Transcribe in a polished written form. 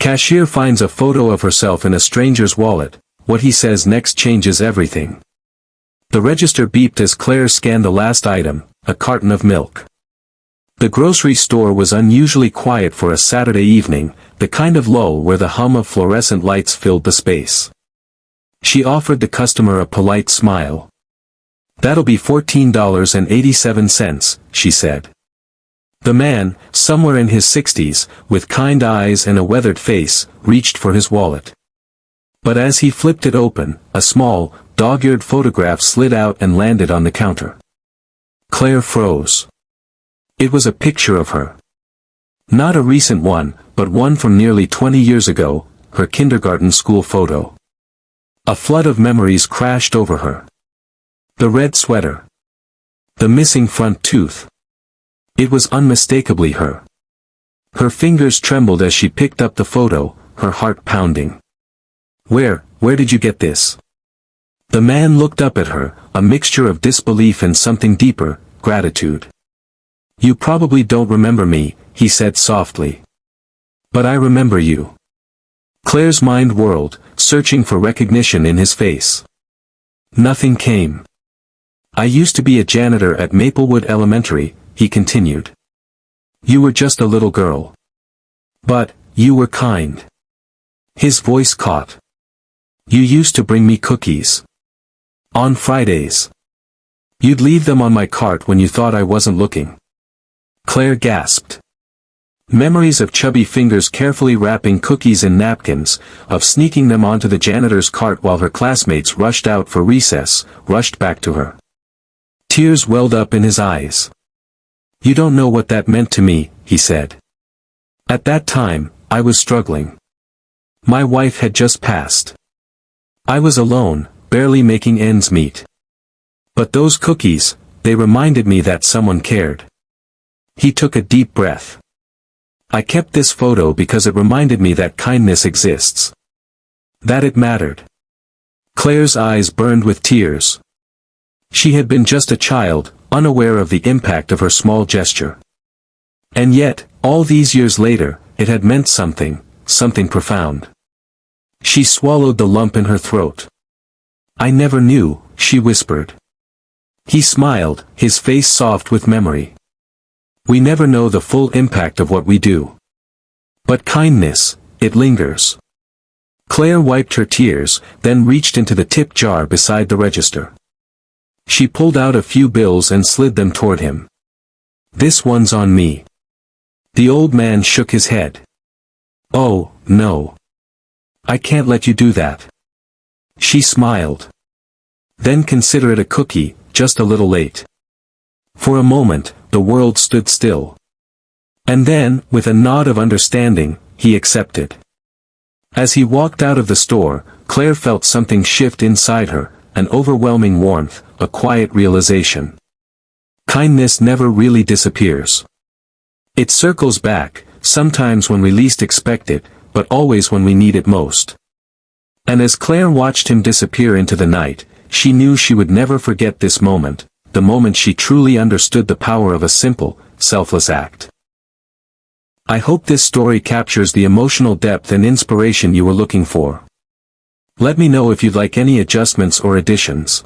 Cashier finds a photo of herself in a stranger's wallet. What he says next changes everything. The register beeped as Claire scanned the last item, a carton of milk. The grocery store was unusually quiet for a Saturday evening, the kind of lull where the hum of fluorescent lights filled the space. She offered the customer a polite smile. "That'll be $14.87, she said. The man, somewhere in his 60s, with kind eyes and a weathered face, reached for his wallet. But as he flipped it open, a small, dog-eared photograph slid out and landed on the counter. Claire froze. It was a picture of her. Not a recent one, but one from nearly 20 years ago, her kindergarten school photo. A flood of memories crashed over her. The red sweater. The missing front tooth. It was unmistakably her. Her fingers trembled as she picked up the photo, her heart pounding. Where did you get this?" The man looked up at her, a mixture of disbelief and something deeper, gratitude. "You probably don't remember me," he said softly. "But I remember you." Claire's mind whirled, searching for recognition in his face. Nothing came. "I used to be a janitor at Maplewood Elementary," he continued. "You were just a little girl. But, you were kind." His voice caught. "You used to bring me cookies. On Fridays. You'd leave them on my cart when you thought I wasn't looking." Claire gasped. Memories of chubby fingers carefully wrapping cookies in napkins, of sneaking them onto the janitor's cart while her classmates rushed out for recess, rushed back to her. Tears welled up in his eyes. "You don't know what that meant to me," he said. "At that time, I was struggling. My wife had just passed. I was alone, barely making ends meet. But those cookies, they reminded me that someone cared." He took a deep breath. "I kept this photo because it reminded me that kindness exists. That it mattered." Claire's eyes burned with tears. She had been just a child, unaware of the impact of her small gesture. And yet, all these years later, it had meant something, something profound. She swallowed the lump in her throat. "I never knew," she whispered. He smiled, his face soft with memory. "We never know the full impact of what we do. But kindness, it lingers." Claire wiped her tears, then reached into the tip jar beside the register. She pulled out a few bills and slid them toward him. "This one's on me." The old man shook his head. "Oh, no. I can't let you do that." She smiled. "Then consider it a cookie, just a little late." For a moment, the world stood still. And then, with a nod of understanding, he accepted. As he walked out of the store, Claire felt something shift inside her, an overwhelming warmth, a quiet realization. Kindness never really disappears. It circles back, sometimes when we least expect it, but always when we need it most. And as Claire watched him disappear into the night, she knew she would never forget this moment, the moment she truly understood the power of a simple, selfless act. I hope this story captures the emotional depth and inspiration you were looking for. Let me know if you'd like any adjustments or additions.